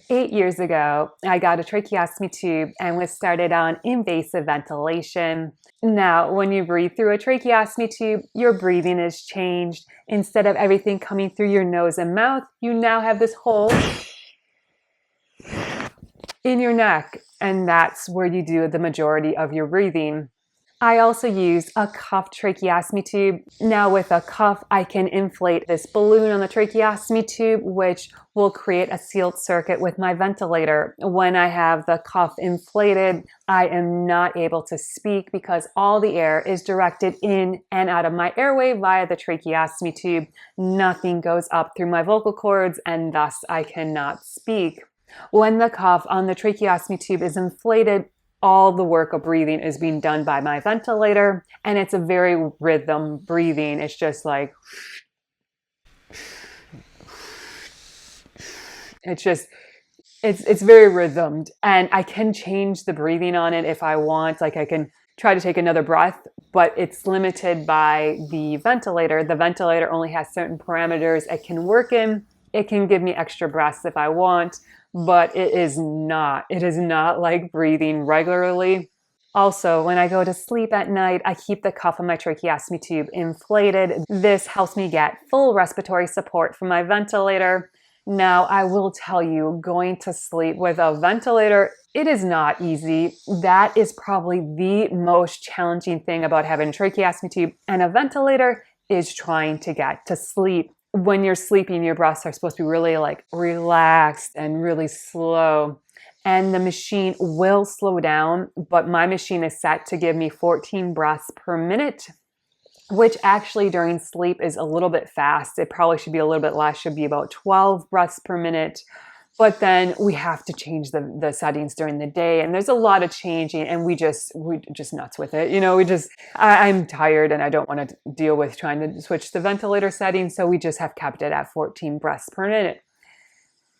8 years ago, I got a tracheostomy tube and was started on invasive ventilation. Now, when you breathe through a tracheostomy tube, your breathing is changed. Instead of everything coming through your nose and mouth, you now have this hole in your neck, and that's where you do the majority of your breathing. I also use a cuff tracheostomy tube. Now with a cuff, I can inflate this balloon on the tracheostomy tube, which will create a sealed circuit with my ventilator. When I have the cuff inflated, I am not able to speak because all the air is directed in and out of my airway via the tracheostomy tube. Nothing goes up through my vocal cords, and thus I cannot speak. When the cuff on the tracheostomy tube is inflated, all the work of breathing is being done by my ventilator, and it's a very rhythm breathing. It's just like, it's very rhythmed, and I can change the breathing on it if I want. Like I can try to take another breath, but it's limited by the ventilator. The ventilator only has certain parameters it can work in. It can give me extra breaths if I want, but it is not like breathing regularly. Also, when I go to sleep at night, I keep the cuff on my tracheostomy tube inflated. This helps me get full respiratory support from my ventilator. Now, I will tell you, going to sleep with a ventilator, it is not easy. That is probably the most challenging thing about having a tracheostomy tube and a ventilator is trying to get to sleep. When you're sleeping, your breaths are supposed to be really like relaxed and really slow. And the machine will slow down, but my machine is set to give me 14 breaths per minute, which actually during sleep is a little bit fast. It probably should be a little bit less, should be about 12 breaths per minute. But then we have to change the settings during the day, and there's a lot of changing, and we just nuts with it. I'm tired and I don't want to deal with trying to switch the ventilator settings, so we just have kept it at 14 breaths per minute.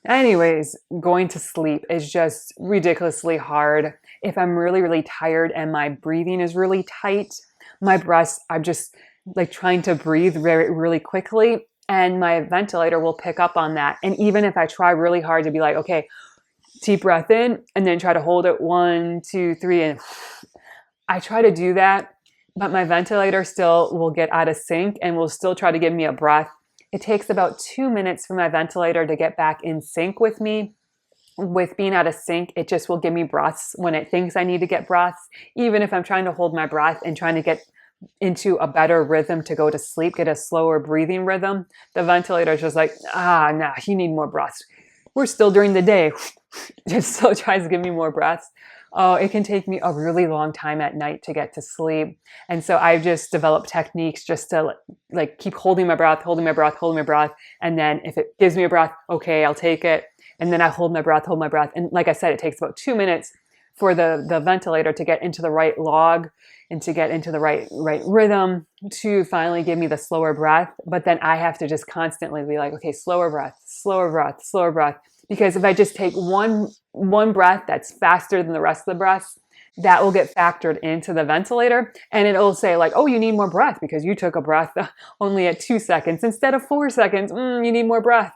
Anyways, going to sleep is just ridiculously hard. If I'm really, really tired and my breathing is really tight, my breaths, I'm just like trying to breathe very, really quickly. And my ventilator will pick up on that. And even if I try really hard to be like, okay, deep breath in, and then try to hold it 1, 2, 3, and I try to do that, but my ventilator still will get out of sync and will still try to give me a breath. It takes about 2 minutes for my ventilator to get back in sync with me. With being out of sync, it just will give me breaths when it thinks I need to get breaths. Even if I'm trying to hold my breath and trying to get into a better rhythm to go to sleep, get a slower breathing rhythm, the ventilator is just like, nah, you need more breaths. We're still during the day. It still tries to give me more breaths. Oh, it can take me a really long time at night to get to sleep. And so I've just developed techniques just to like keep holding my breath. And then if it gives me a breath, okay, I'll take it. And then I hold my breath. And like I said, it takes about 2 minutes for the ventilator to get into the right log and to get into the right rhythm to finally give me the slower breath. But then I have to just constantly be like, okay, slower breath. Because if I just take one breath that's faster than the rest of the breaths, that will get factored into the ventilator, and it'll say like, oh, you need more breath because you took a breath only at 2 seconds instead of 4 seconds. You need more breath.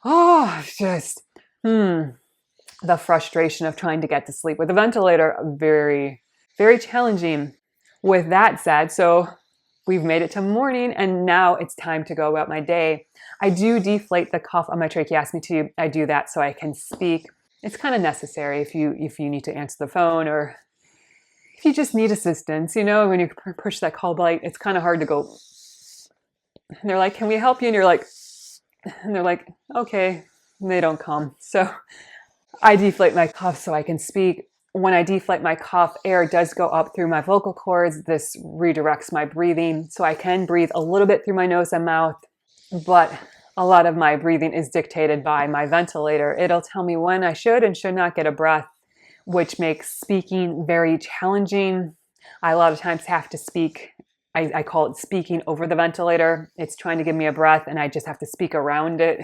Oh, it's just, the frustration of trying to get to sleep with a ventilator, very, very challenging. With that said, so we've made it to morning and now it's time to go about my day. I do deflate the cuff on my tracheostomy tube. I do that so I can speak. It's kind of necessary if you need to answer the phone or if you just need assistance. When you push that call button, it's kind of hard to go. And they're like, can we help you? And you're like, and they're like, okay. And they don't come. So I deflate my cuff so I can speak. When I deflate my cuff, air does go up through my vocal cords. This redirects my breathing, so I can breathe a little bit through my nose and mouth, but a lot of my breathing is dictated by my ventilator. It'll tell me when I should and should not get a breath, which makes speaking very challenging. I a lot of times have to speak. I call it speaking over the ventilator. It's trying to give me a breath, and I just have to speak around it.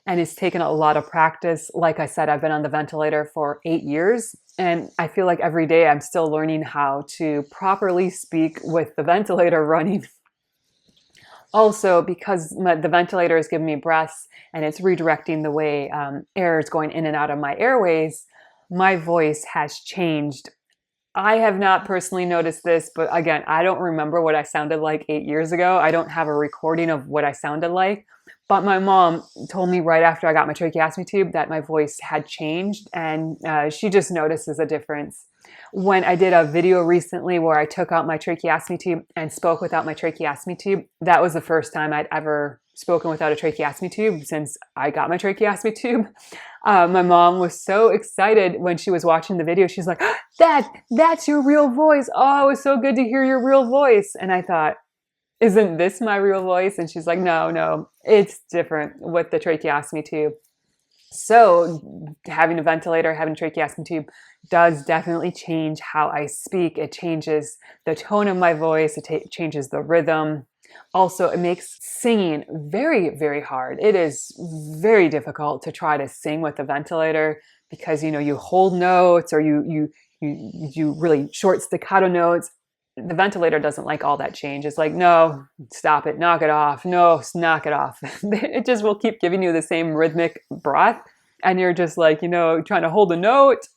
And it's taken a lot of practice. Like I said, I've been on the ventilator for 8 years, and I feel like every day I'm still learning how to properly speak with the ventilator running. Also, because the ventilator is giving me breaths and it's redirecting the way air is going in and out of my airways, my voice has changed. I have not personally noticed this, but again, I don't remember what I sounded like 8 years ago. I don't have a recording of what I sounded like. But my mom told me right after I got my tracheostomy tube that my voice had changed, and she just notices a difference. When I did a video recently where I took out my tracheostomy tube and spoke without my tracheostomy tube, that was the first time I'd ever spoken without a tracheostomy tube since I got my tracheostomy tube. My mom was so excited when she was watching the video. She's like, that's your real voice. Oh, it was so good to hear your real voice. And I thought, isn't this my real voice? And she's like, no, it's different with the tracheostomy tube. So having a ventilator, having a tracheostomy tube does definitely change how I speak. It changes the tone of my voice. It changes the rhythm. Also, it makes singing very, very hard. It is very difficult to try to sing with a ventilator because, you hold notes or you really short staccato notes. The ventilator doesn't like all that change. It's like, no, stop it, knock it off. No, knock it off. It just will keep giving you the same rhythmic breath. And you're just like, trying to hold a note.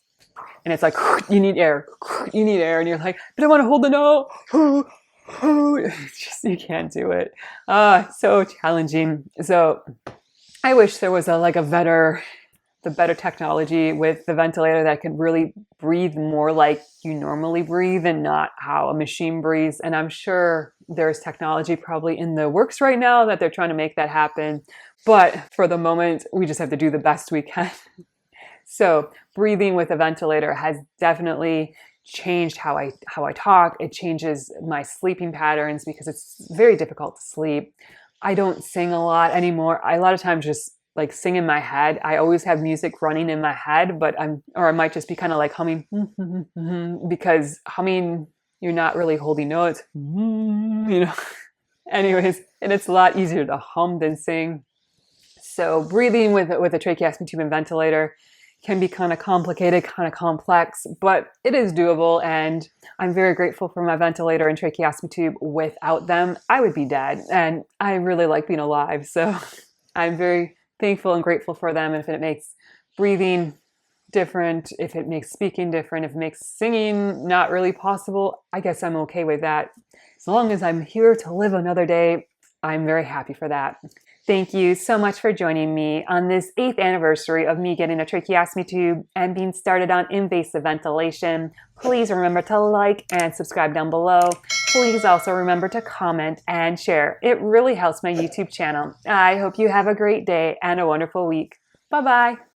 And it's like, you need air. You need air. And you're like, but I want to hold the note. It's just, you can't do it. It's so challenging. So I wish there was the better technology with the ventilator that could really breathe more like you normally breathe and not how a machine breathes. And I'm sure there's technology probably in the works right now that they're trying to make that happen. But for the moment, we just have to do the best we can. So breathing with a ventilator has definitely changed how I talk. It changes my sleeping patterns because it's very difficult to sleep. I don't sing a lot anymore. I a lot of times just like sing in my head. I always have music running in my head, but I might just be kind of like humming because humming, you're not really holding notes, Anyways, and it's a lot easier to hum than sing. So breathing with a tracheostomy tube and ventilator can be kind of complicated, kind of complex, but it is doable. And I'm very grateful for my ventilator and tracheostomy tube. Without them, I would be dead. And I really like being alive. So I'm very thankful and grateful for them. And if it makes breathing different, if it makes speaking different, if it makes singing not really possible, I guess I'm okay with that. As long as I'm here to live another day, I'm very happy for that. Thank you so much for joining me on this 8th anniversary of me getting a tracheostomy tube and being started on invasive ventilation. Please remember to like and subscribe down below. Please also remember to comment and share. It really helps my YouTube channel. I hope you have a great day and a wonderful week. Bye-bye.